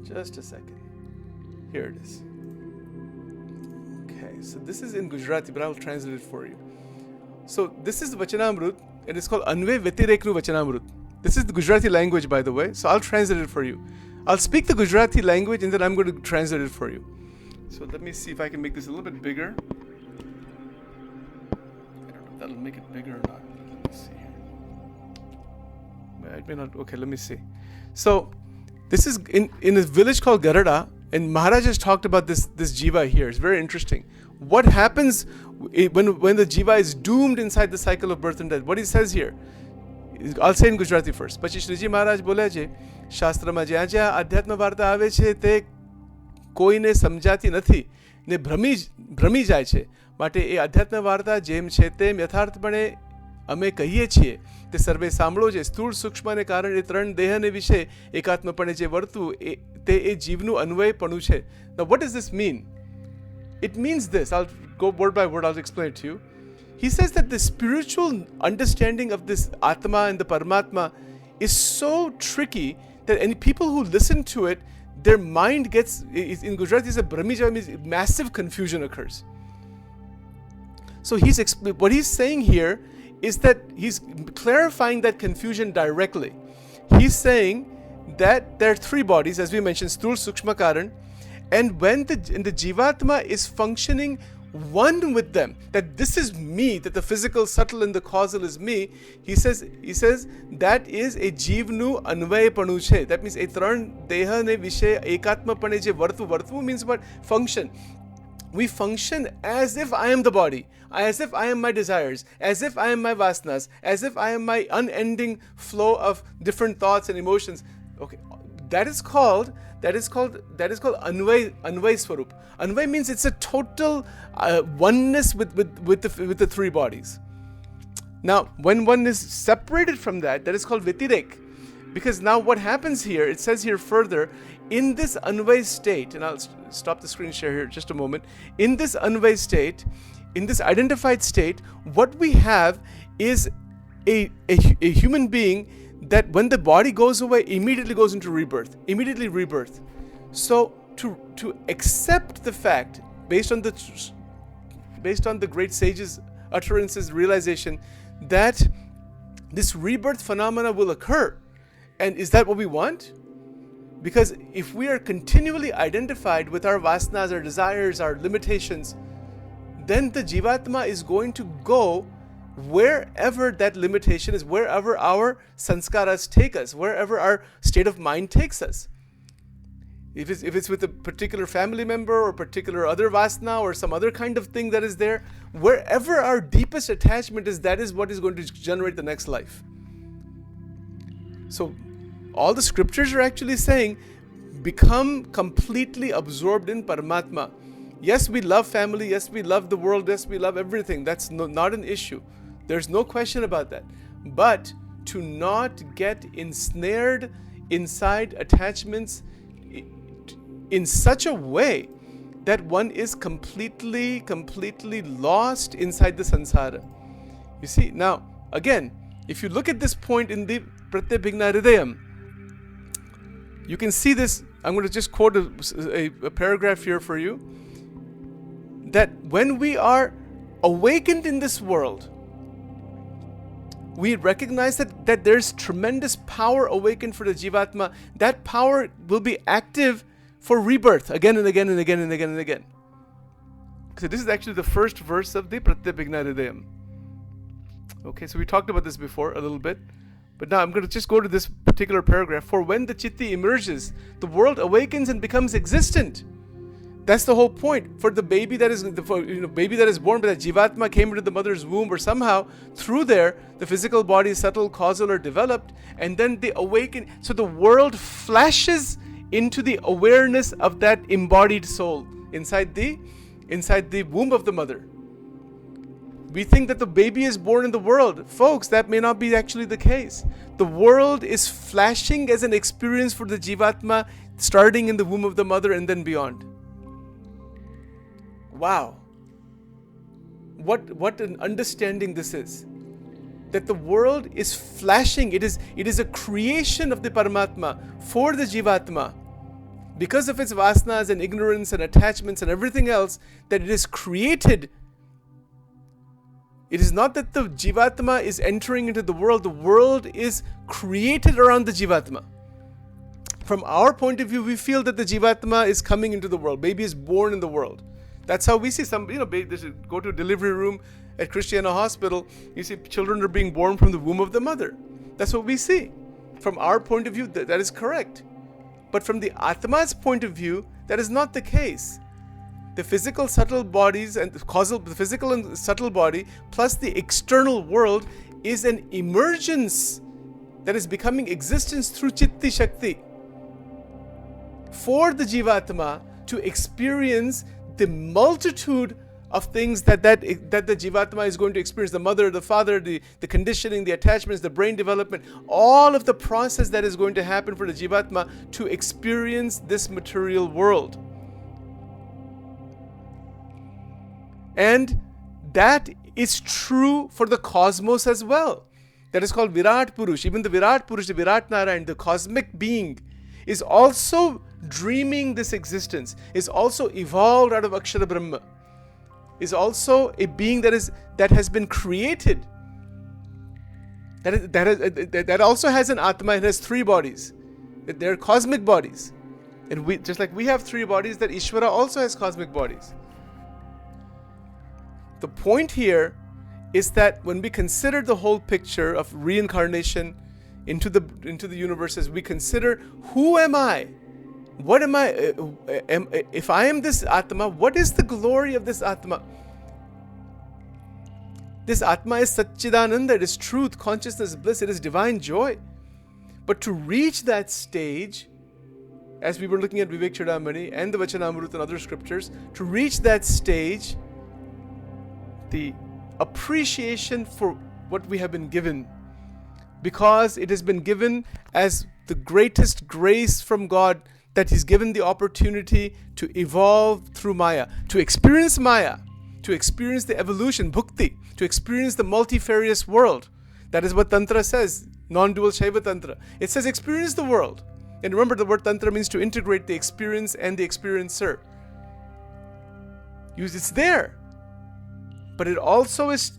Just a second. Here it is. Okay, so this is in Gujarati, but I will translate it for you. So this is the Vachanamrut, and it's called Anve Vyatireknu Vachanamrut. This is the Gujarati language, by the way, so I'll translate it for you. I'll speak the Gujarati language, and then I'm going to translate it for you. So let me see if I can make this a little bit bigger. I don't know if that'll make it bigger or not. Let me see here. It may not. Okay, let me see. So this is in a village called Garada, and Maharaj has talked about this jiva here. It's very interesting. What happens when the jiva is doomed inside the cycle of birth and death? What he says here, I'll say in Gujarati first. પછી શ્રીજી મહારાજ બોલે છે, શાસ્ત્રમાં જ્યાં જ્યાં આધ્યાત્મ વાર્તા આવે છે તે કોઈને સમજાતી નથી ને ભ્રમી જાય છે. માટે એ આધ્યાત્મ વાર્તા જેમ છે તેમ યથાર્થપણે અમે કહીએ છીએ તે સર્વે સાંભળો છે. સ્થૂળ સૂક્ષ્મને કારણે ત્રણ દેહને વિશે એકાત્મપણે જે વર્તું તે એ જીવનું અન્વયપણું છે. Now what does this mean? It means this. I'll go word by word. I'll explain it to you. He says that the spiritual understanding of this Atma and the Paramatma is so tricky that any people who listen to it, their mind gets, in Gujarati, is a Brahmija, means massive confusion occurs. So what he's saying here is that he's clarifying that confusion directly. He's saying that there are three bodies, as we mentioned, Sthul, Sukshma, Karan, and when the Jivatma is functioning one with them, that this is me, that the physical, subtle, and the causal is me, he says that is a Jivnu Anvay Panuche. That means a Tran Deha ne Vishay Ekatma Paneje Vartu. Vartu means what? Function. We function as if I am the body, as if I am my desires, as if I am my vasanas, as if I am my unending flow of different thoughts and emotions. Okay, that is called Anvay Swarup. Anvay means it's a total oneness with the three bodies. Now, when one is separated from that is called Vitirek. Because now what happens here, it says here further, in this Anvay state, and I'll stop the screen share here just a moment. In this Anvay state, in this identified state, what we have is a human being that when the body goes away, immediately goes into rebirth. Immediately rebirth. So to accept the fact, based on the great sages' utterances, realization, that this rebirth phenomena will occur. And is that what we want? Because if we are continually identified with our vasanas, our desires, our limitations, then the Jivatma is going to go wherever that limitation is, wherever our sanskaras take us, wherever our state of mind takes us. If it's with a particular family member or particular other vasana or some other kind of thing that is there, wherever our deepest attachment is, that is what is going to generate the next life. So all the scriptures are actually saying, become completely absorbed in Paramatma. Yes, we love family. Yes, we love the world. Yes, we love everything. That's not an issue. There's no question about that. But to not get ensnared inside attachments in such a way that one is completely lost inside the samsara. You see, now, again, if you look at this point in the Pratyabhigna Hridayam, you can see this. I'm going to just quote a paragraph here for you. That when we are awakened in this world, we recognize that there's tremendous power awakened for the Jivatma. That power will be active for rebirth again and again and again and again and again. So this is actually the first verse of the Pratyabhigna Hridayam. Okay, so we talked about this before a little bit. But now I'm going to just go to this particular paragraph. For when the chitti emerges, the world awakens and becomes existent. That's the whole point. For the baby that is baby that is born, but that Jivatma came into the mother's womb, or somehow through there the physical body, subtle, causal, are developed, and then they awaken. So the world flashes into the awareness of that embodied soul inside the womb of the mother. We think that the baby is born in the world. Folks, that may not be actually the case. The world is flashing as an experience for the Jivatma, starting in the womb of the mother and then beyond. Wow. What an understanding this is. That the world is flashing. It is a creation of the Paramatma for the Jivatma. Because of its vasanas and ignorance and attachments and everything else, that it is created. It is not that the Jivatma is entering into the world is created around the Jivatma. From our point of view, we feel that the Jivatma is coming into the world. Baby is born in the world. That's how we see some, go to a delivery room at Christiana Hospital, you see children are being born from the womb of the mother. That's what we see. From our point of view, that is correct. But from the Atma's point of view, that is not the case. The physical subtle bodies and the physical and subtle body plus the external world is an emergence that is becoming existence through Chitti Shakti. For the Jivatma to experience the multitude of things that the Jivatma is going to experience, the mother, the father, the conditioning, the attachments, the brain development, all of the process that is going to happen for the Jivatma to experience this material world. And that is true for the cosmos as well. That is called Virat Purush. Even the Virat Purush, the Virat Narayan, the cosmic being, is also dreaming this existence, is also evolved out of Akshara Brahma, is also a being that has been created That also has an Atma. It has 3 bodies. They're cosmic bodies. And we, just like we have 3 bodies, that Ishvara also has cosmic bodies. The point here is that when we consider the whole picture of reincarnation into the universe, as we consider, who am I? What am I? If I am this Atma, what is the glory of this Atma? This Atma is Satchidananda, it is truth, consciousness, bliss, it is divine joy. But to reach that stage, as we were looking at Vivek Chudamani and the Vachanamrut and other scriptures, to reach that stage, the appreciation for what we have been given, because it has been given as the greatest grace from God, that He's given the opportunity to evolve through Maya, to experience the evolution, bhukti, to experience the multifarious world. That is what Tantra says, non-dual Shaiva Tantra. It says experience the world. And remember, the word Tantra means to integrate the experience and the experiencer. It's there. But it also is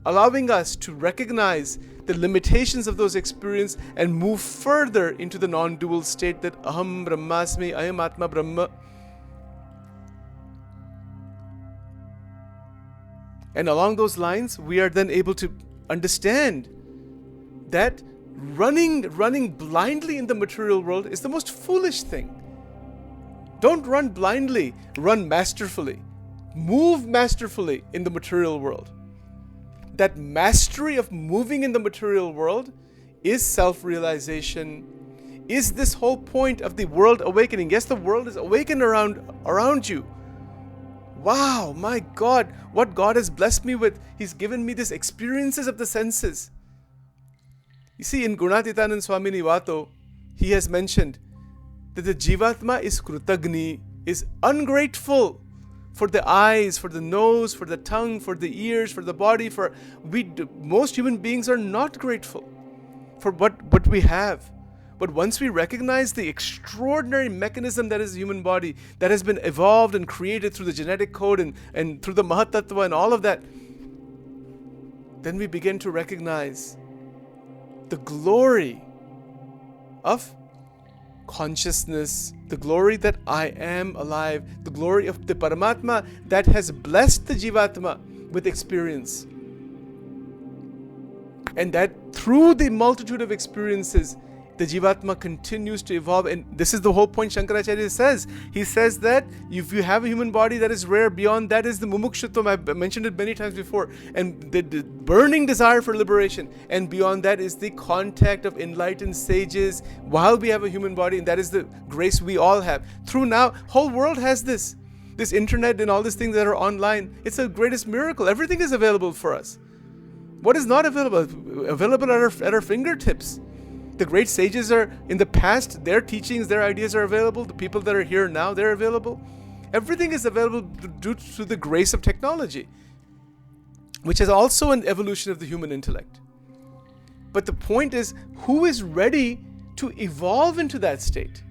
allowing us to recognize the limitations of those experiences and move further into the non-dual state, that Aham Brahmasmi, I am Atma Brahma. And along those lines, we are then able to understand that running blindly in the material world is the most foolish thing. Don't run blindly, run masterfully. Move masterfully in the material world. That mastery of moving in the material world is self-realization, is this whole point of the world awakening. Yes, the world is awakened around you. Wow, my God, what God has blessed me with. He's given me these experiences of the senses. You see, in Gunatitanand Swami Nivato, he has mentioned that the Jivatma is krutagni, is ungrateful for the eyes, for the nose, for the tongue, for the ears, for the body. Most human beings are not grateful for what we have. But once we recognize the extraordinary mechanism that is the human body, that has been evolved and created through the genetic code and through the Mahatattva and all of that, then we begin to recognize the glory of consciousness, the glory that I am alive, the glory of the Paramatma that has blessed the Jivatma with experience. And that through the multitude of experiences, the Jivatma continues to evolve. And this is the whole point Shankaracharya says. He says that if you have a human body that is rare, beyond that is the mumukshutvam. I've mentioned it many times before. And the burning desire for liberation. And beyond that is the contact of enlightened sages while we have a human body. And that is the grace we all have. Through now, whole world has this internet and all these things that are online. It's the greatest miracle. Everything is available for us. What is not available? Available at our fingertips. The great sages are in the past, their teachings, their ideas are available. The people that are here now, they're available. Everything is available due to the grace of technology, which is also an evolution of the human intellect. But the point is, who is ready to evolve into that state?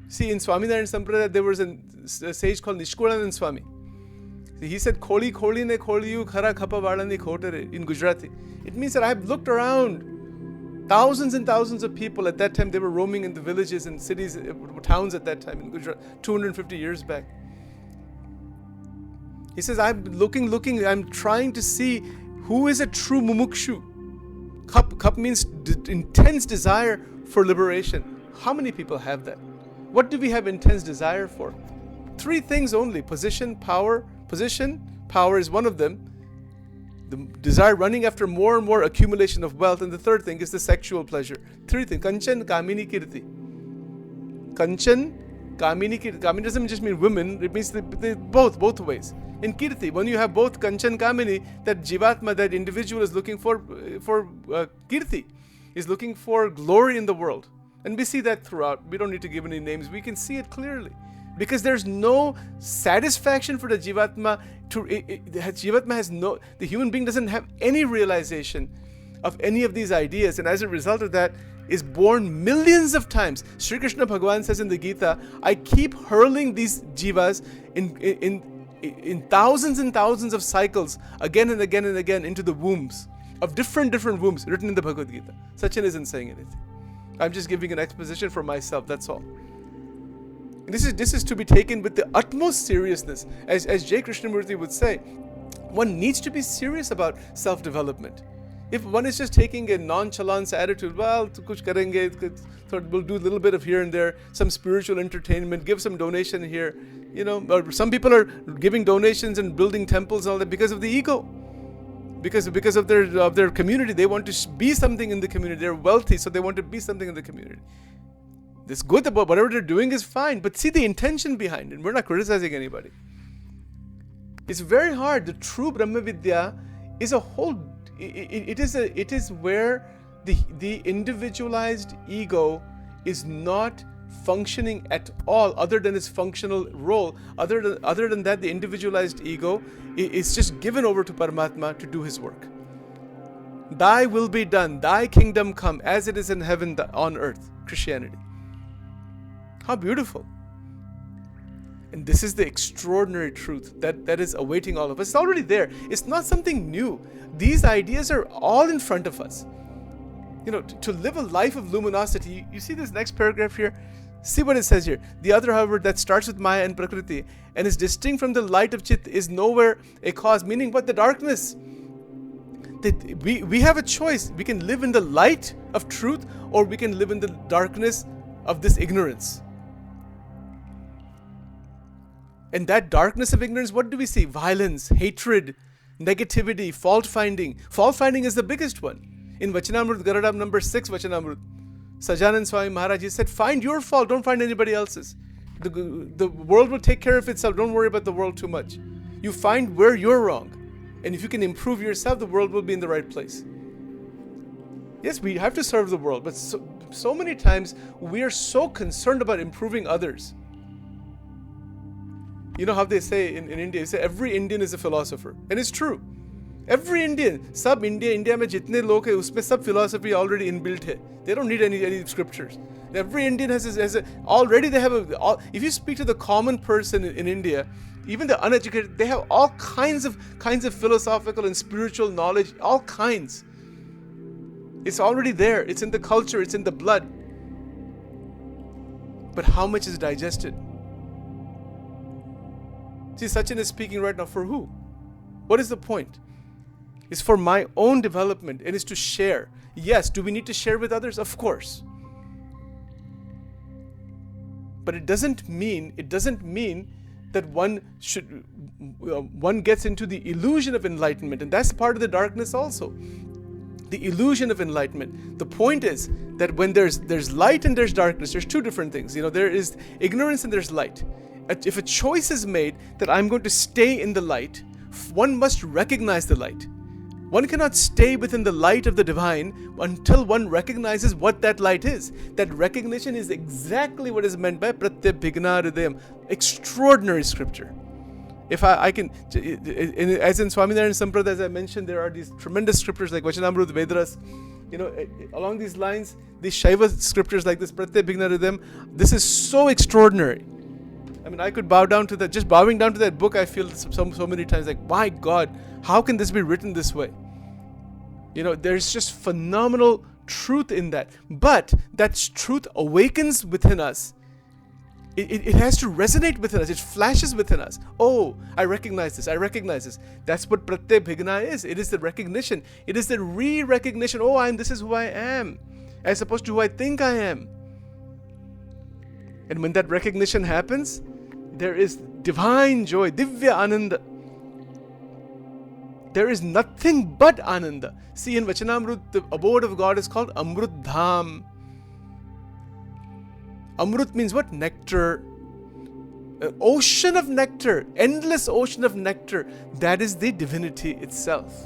See, in Swaminarayan Sampradaya, there was a sage called Nishkulanand Swami. He said, "Kholi kholi ne kholiyu khara khapa valani khotere" in Gujarati. It means that I've looked around. Thousands and thousands of people at that time, they were roaming in the villages and cities, towns at that time in Gujarat, 250 years back. He says, I'm looking, I'm trying to see who is a true mumukshu. Kap means intense desire for liberation. How many people have that? What do we have intense desire for? 3 things only: position, power. Position, power is one of them. The desire running after more and more accumulation of wealth. And the third thing is the sexual pleasure. 3 things. Kanchan, Kamini, Kirti. Kanchan, Kamini, Kirti. Kamini doesn't just mean women. It means both ways. In Kirti, when you have both Kanchan, Kamini, that Jivatma, that individual is looking for Kirti, is looking for glory in the world. And we see that throughout. We don't need to give any names. We can see it clearly. Because there's no satisfaction for the Jivatma. The human being doesn't have any realization of any of these ideas, and as a result of that is born millions of times. Sri Krishna Bhagavan says in the Gita, I keep hurling these jivas in thousands and thousands of cycles again and again and again into the wombs. of different wombs written in the Bhagavad Gita. Sachin isn't saying anything. I'm just giving an exposition for myself, that's all. This is to be taken with the utmost seriousness. As J. Krishnamurti would say, one needs to be serious about self-development. If one is just taking a nonchalance attitude, well, kuch karenge, we'll do a little bit of here and there, some spiritual entertainment, give some donation here, or some people are giving donations and building temples and all that because of the ego. Because of their community, they want to be something in the community. They're wealthy, so they want to be something in the community. It's good about whatever they're doing is fine, but see the intention behind it. We're not criticizing anybody. It's very hard. The true Brahma Vidya is a whole. It is where the individualized ego is not functioning at all, other than its functional role. Other than that, the individualized ego is just given over to Paramatma to do his work. Thy will be done, thy kingdom come, as it is in heaven on earth. Christianity. How beautiful. And this is the extraordinary truth that is awaiting all of us. It's already there. It's not something new. These ideas are all in front of us. To live a life of luminosity, you see this next paragraph here? See what it says here. The other, however, that starts with Maya and Prakriti and is distinct from the light of Chit is nowhere a cause. Meaning what? The darkness. We have a choice. We can live in the light of truth, or we can live in the darkness of this ignorance. And that darkness of ignorance, what do we see? Violence, hatred, negativity, fault finding. Fault finding is the biggest one. In Vachanamrut Garadam number 6 Vachanamrut, Sajanand Swami Maharaj, he said, find your fault, don't find anybody else's. The world will take care of itself, don't worry about the world too much. You find where you're wrong. And if you can improve yourself, the world will be in the right place. Yes, we have to serve the world, but so many times we are so concerned about improving others. You know how they say in India, they say every Indian is a philosopher. And it's true. Every Indian, sab India mein jitne log hai, usme sab philosophy already inbuilt hai. They don't need any scriptures. Every Indian already they have if you speak to the common person in India, even the uneducated, they have all kinds of philosophical and spiritual knowledge, all kinds. It's already there. It's in the culture. It's in the blood. But how much is digested? See, Sachin is speaking right now for who? What is the point? It's for my own development, and it's to share. Yes, do we need to share with others? Of course. But it doesn't mean that one gets into the illusion of enlightenment, and that's part of the darkness also. The illusion of enlightenment. The point is that when there's light and there's darkness, there's two different things. There is ignorance and there's light. If a choice is made that I'm going to stay in the light, one must recognize the light. One cannot stay within the light of the divine until one recognizes what that light is. That recognition is exactly what is meant by Pratyabhigna Hridayam. Extraordinary scripture. If I can, as in Swaminarayan Sampradaya, as I mentioned, there are these tremendous scriptures like Vachanamrut, Vedaras. Along these lines, these Shaiva scriptures like this Pratyabhigna Hridayam, this is so extraordinary. I mean, I could bow down to that. Just bowing down to that book, I feel so many times like, my God, how can this be written this way? There's just phenomenal truth in that. But that truth awakens within us. It has to resonate within us. It flashes within us. Oh, I recognize this. That's what Pratyabhigna is. It is the recognition. It is the re-recognition. Oh, this is who I am, as opposed to who I think I am. And when that recognition happens, there is divine joy, Divya Ananda. There is nothing but Ananda. See, in Vachanamrut, the abode of God is called Amrut Dham. Amrut means what? Nectar. An ocean of nectar, endless ocean of nectar. That is the divinity itself.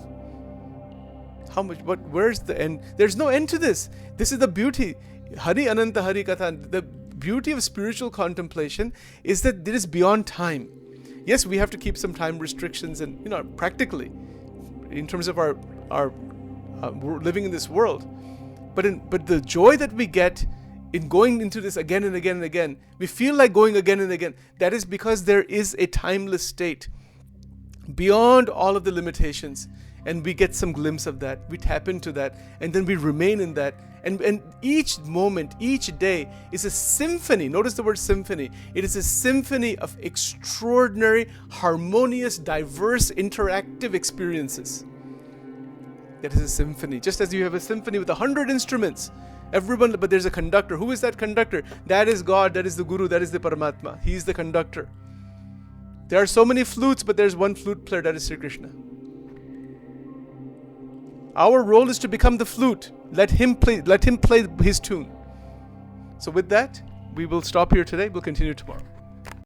How much? Where's the end? There's no end to this. This is the beauty. Hari Ananta Hari Katha. The beauty of spiritual contemplation is that it is beyond time. Yes, we have to keep some time restrictions and practically in terms of our living in this world. But the joy that we get in going into this again and again and again, we feel like going again and again. That is because there is a timeless state beyond all of the limitations. And we get some glimpse of that. We tap into that, and then we remain in that. And each moment, each day is a symphony. Notice the word symphony. It is a symphony of extraordinary, harmonious, diverse, interactive experiences. That is a symphony. Just as you have a symphony with 100 instruments, everyone, but there's a conductor. Who is that conductor? That is God, that is the Guru, that is the Paramatma. He is the conductor. There are so many flutes, but there's one flute player, that is Sri Krishna. Our role is to become the flute. Let him play his tune. So with that, we will stop here today. We'll continue tomorrow.